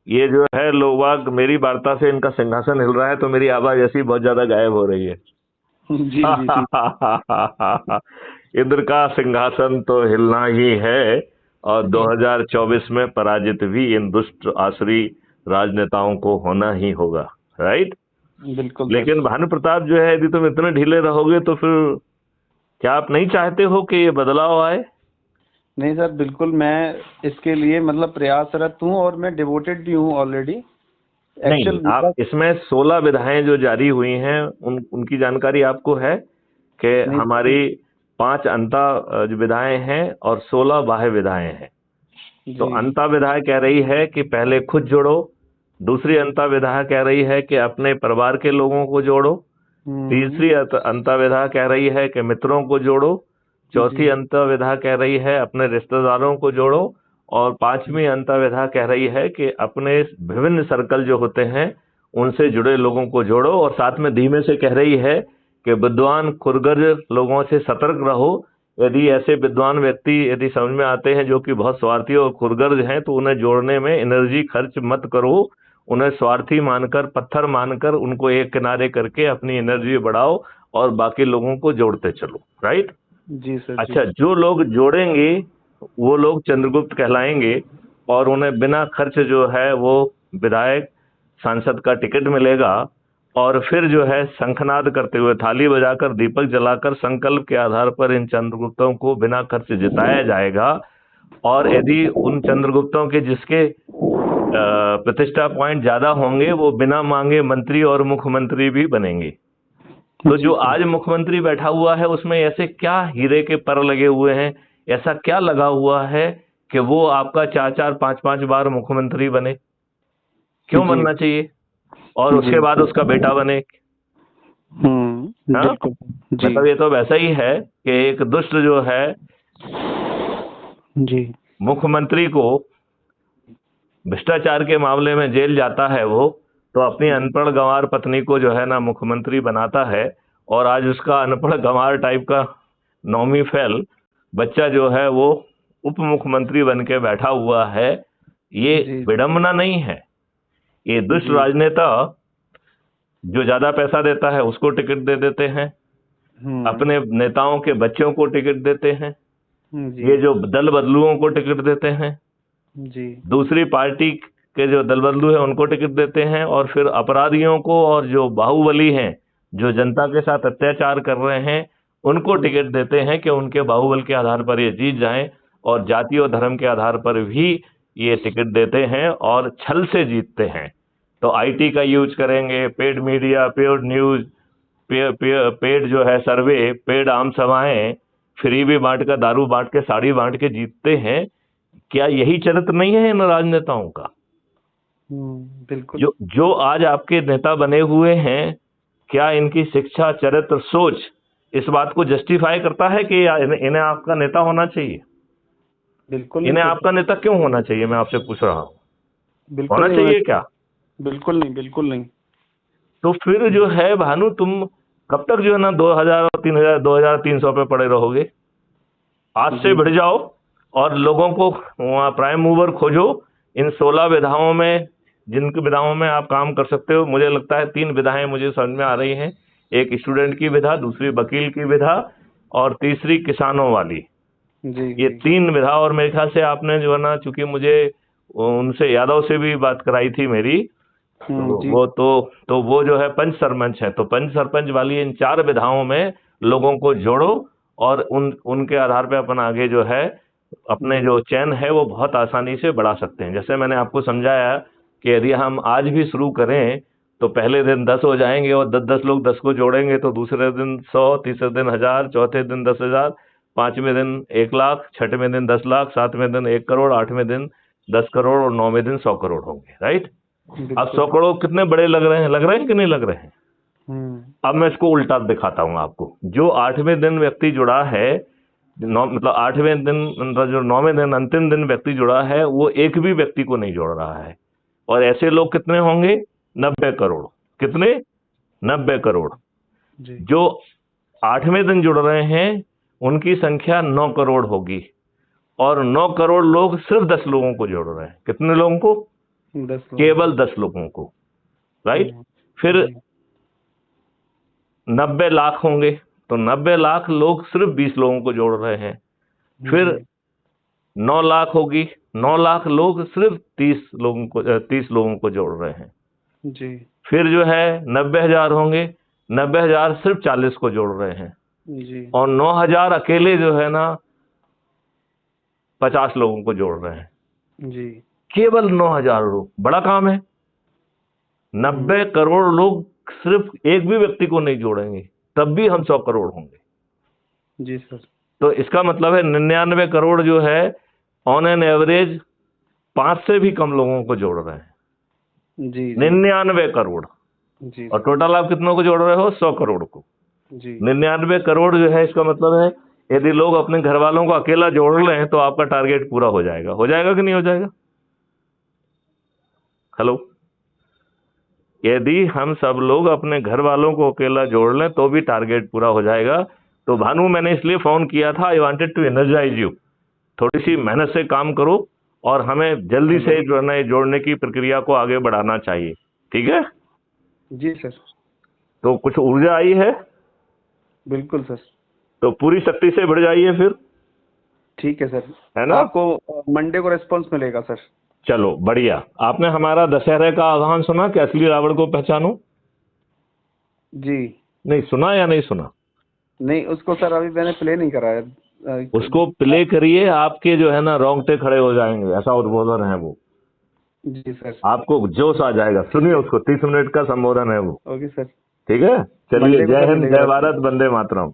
ये जो है लोग बाग मेरी वार्ता से इनका सिंहासन हिल रहा है, तो मेरी आवाज ऐसी बहुत ज्यादा गायब हो रही है। जी जी जी। इंद्र का सिंहासन तो हिलना ही है, और 2024 में पराजित भी इन दुष्ट आसुरी राजनेताओं को होना ही होगा। राइट। बिल्कुल सर। लेकिन भानु प्रताप जो है, यदि तुम इतने ढीले रहोगे तो फिर क्या आप नहीं चाहते हो कि ये बदलाव आए? नहीं सर, बिल्कुल मैं इसके लिए मतलब प्रयासरत हूँ और मैं डिवोटेड भी हूँ ऑलरेडी। नहीं, एक्चुअल आप मेरा इसमें 16 विधाएं जो जारी हुई हैं उनकी जानकारी आपको है कि नहीं सर। हमारी 5 अंता जो विधाएं हैं और 16 बाह्य विधाएं हैं। तो जी। अंता विधा कह रही है कि पहले खुद जोड़ो। दूसरी अंता विधा कह रही है कि अपने परिवार के लोगों को जोड़ो। हम्म। तीसरी अंता विधा कह रही है कि मित्रों को जोड़ो। जी चौथी अंता विधा कह रही है अपने रिश्तेदारों को जोड़ो। और पांचवी अंता विधा कह रही है कि अपने विभिन्न सर्कल जो होते हैं उनसे जुड़े लोगों को जोड़ो। और साथ में धीमे से कह रही है कि विद्वान खुरगर्ज लोगों से सतर्क रहो। यदि ऐसे विद्वान व्यक्ति यदि समझ में आते हैं जो कि बहुत स्वार्थी और खुरगर्ज हैं, तो उन्हें जोड़ने में एनर्जी खर्च मत करो। उन्हें स्वार्थी मानकर, पत्थर मानकर उनको एक किनारे करके अपनी एनर्जी बढ़ाओ और बाकी लोगों को जोड़ते चलो। राइट। जी सर। जी अच्छा, जो लोग जोड़ेंगे वो लोग चंद्रगुप्त कहलाएंगे, और उन्हें बिना खर्च जो है वो विधायक सांसद का टिकट मिलेगा। और फिर जो है शंखनाद करते हुए, थाली बजाकर, दीपक जलाकर, संकल्प के आधार पर इन चंद्रगुप्तों को बिना खर्च जिताया जाएगा। और यदि उन चंद्रगुप्तों के जिसके प्रतिष्ठा पॉइंट ज्यादा होंगे, वो बिना मांगे मंत्री और मुख्यमंत्री भी बनेंगे। तो जी जो सर। आज मुख्यमंत्री बैठा हुआ है उसमें ऐसे क्या हीरे के पर लगे हुए हैं, ऐसा क्या लगा हुआ है कि वो आपका 4-4, 5-5 बार मुख्यमंत्री बने? क्यों जी बनना चाहिए? और जी। उसके बाद उसका बेटा बने? हाँ, बिल्कुल। जी मतलब ये तो वैसा ही है कि एक दुष्ट जो है जी। मुख्यमंत्री को भ्रष्टाचार के मामले में जेल जाता है वो, तो अपनी जी अनपढ़ गंवार पत्नी को जो है ना मुख्यमंत्री बनाता है। और आज उसका अनपढ़ गंवार टाइप का नौमी फेल बच्चा जो है वो उप मुख्यमंत्री बन के बैठा हुआ है। ये जी विडंबना नहीं है? ये दुष्ट जी। राजनेता जो ज्यादा पैसा देता है उसको टिकट दे देते हैं, अपने नेताओं के बच्चों को टिकट देते हैं, जी ये जो दल बदलुओं को टिकट देते हैं, जी दूसरी पार्टी के जो दल बदलू है उनको टिकट देते हैं, और फिर अपराधियों को और जो बाहुबली हैं, जो जनता के साथ अत्याचार कर रहे हैं, उनको टिकट देते हैं कि उनके बाहुबल के आधार पर ये जीत जाएं। और जाति और धर्म के आधार पर भी ये टिकट देते हैं और छल से जीतते हैं। तो आईटी का यूज करेंगे, paid media, paid news, paid जो है सर्वे, पेड आम सभाएं, फ्री भी बांट कर, दारू बांट के, साड़ी बांट के जीतते हैं। क्या यही चरित्र नहीं है इन राजनेताओं का? बिल्कुल। जो जो आज आपके नेता बने हुए हैं, क्या इनकी शिक्षा, चरित्र, सोच इस बात को जस्टिफाई करता है कि इन्हें आपका नेता होना चाहिए? बिल्कुल नहीं इन्हें सर। आपका नेता क्यों होना चाहिए, मैं आपसे पूछ रहा हूं। बिल्कुल होना नहीं होना चाहिए चाहिए। क्या? बिल्कुल नहीं, बिल्कुल नहीं। तो फिर जो है भानु, तुम कब तक जो है ना 2000 और 3000, 2300 पे पड़े रहोगे? आज से जी भिड़ जाओ और लोगों को वहाँ प्राइम मूवर खोजो। इन 16 विधाओं में, जिनकी विधाओं में आप काम कर सकते हो, मुझे लगता है 3 विधाएं मुझे समझ में आ रही हैं। एक स्टूडेंट की विधा, दूसरी वकील की विधा, और तीसरी किसानों वाली। जी ये जी। 3 विधा। और मेरे ख्याल से आपने जो है ना, चूंकि मुझे उनसे, यादव से भी बात कराई थी मेरी, तो जी वो वो जो है पंच सरपंच है, तो पंच सरपंच वाली इन 4 विधाओं में लोगों को जोड़ो। और उनके आधार पे अपन आगे जो है अपने जी। जो चैन है वो बहुत आसानी से बढ़ा सकते हैं। जैसे मैंने आपको समझाया कि यदि हम आज भी शुरू करें तो पहले दिन 10 हो जाएंगे, और 10-10 लोग 10 को जोड़ेंगे तो दूसरे दिन 100, तीसरे दिन 1000, चौथे दिन 10,000, पांचवें दिन 1 लाख, छठवें दिन 10 लाख, सातवें दिन 1 करोड़, आठवें दिन 10 करोड़, और 9वें दिन 100 करोड़ होंगे। राइट। अब बिल्कुल। 100 करोड़ कितने बड़े लग रहे हैं कि नहीं लग रहे हैं? हम्म। अब मैं इसको उल्टा दिखाता हूं आपको। जो 8वें दिन व्यक्ति जुड़ा है, मतलब 8वें दिन, मतलब जो 9वें दिन अंतिम दिन व्यक्ति जुड़ा है, वो एक भी व्यक्ति को नहीं जोड़ रहा है। और ऐसे लोग कितने होंगे? 90 करोड़। कितने? 90 करोड़। जी जो 8वें दिन जुड़ रहे हैं उनकी संख्या 9 करोड़ होगी। और 9 करोड़ लोग सिर्फ 10 लोगों को जोड़ रहे हैं। कितने लोगों को? 10 लोग। केवल 10 लोगों को, राइट। फिर जी 90 लाख होंगे तो 90 लाख लोग सिर्फ 20 लोगों को जोड़ रहे हैं। फिर जी 9 लाख होगी, 9 लाख लोग सिर्फ 30 लोगों को जोड़ रहे हैं। जी फिर जो है 90,000 होंगे, 90,000 सिर्फ 40 को जोड़ रहे हैं। जी और 9,000 अकेले जो है ना 50 लोगों को जोड़ रहे हैं। जी केवल 9,000 लोग, बड़ा काम है। 90 करोड़ लोग सिर्फ एक भी व्यक्ति को नहीं जोड़ेंगे तब भी हम 100 करोड़ होंगे। जी सर। तो इसका मतलब है 99 करोड़ जो है ऑन एन एवरेज 5 से भी कम लोगों को जोड़ रहे हैं। जी जी 99 करोड़। जी और टोटल आप कितनों को जोड़ रहे हो? 100 करोड़ को। जी 99 करोड़ जो है, इसका मतलब है यदि लोग अपने घर वालों को अकेला जोड़ लें तो आपका टारगेट पूरा हो जाएगा। हो जाएगा कि नहीं हो जाएगा? हेलो, यदि हम सब लोग अपने घर वालों को अकेला जोड़ लें तो भी टारगेट पूरा हो जाएगा। तो भानु, मैंने इसलिए फोन किया था, I wanted to energise you. थोड़ी सी मेहनत से काम करो और हमें जल्दी से जो है ना जोड़ने की प्रक्रिया को आगे बढ़ाना चाहिए, ठीक है? जी सर। तो कुछ ऊर्जा आई है बिल्कुल सर। तो पूरी शक्ति से बढ़ जाइए फिर, ठीक है सर, है ना? आपको मंडे को रेस्पॉन्स मिलेगा सर। चलो बढ़िया। आपने हमारा दशहरे का आह्वान सुना कि असली रावण को पहचानो? जी नहीं सुना या नहीं सुना? नहीं, उसको सर अभी मैंने प्ले नहीं कराया। उसको प्ले करिए, आपके जो है ना रोंगटे खड़े हो जाएंगे, ऐसा उद्बोधन है वो। जी सर। आपको जोश आ जाएगा, सुनिए उसको। 30 मिनट का संबोधन है वो, ओके सर। ठीक है? चलिए, मंडे को जय सर हिंद, मिलेगा जय आपको। भारत, वंदे मातरम।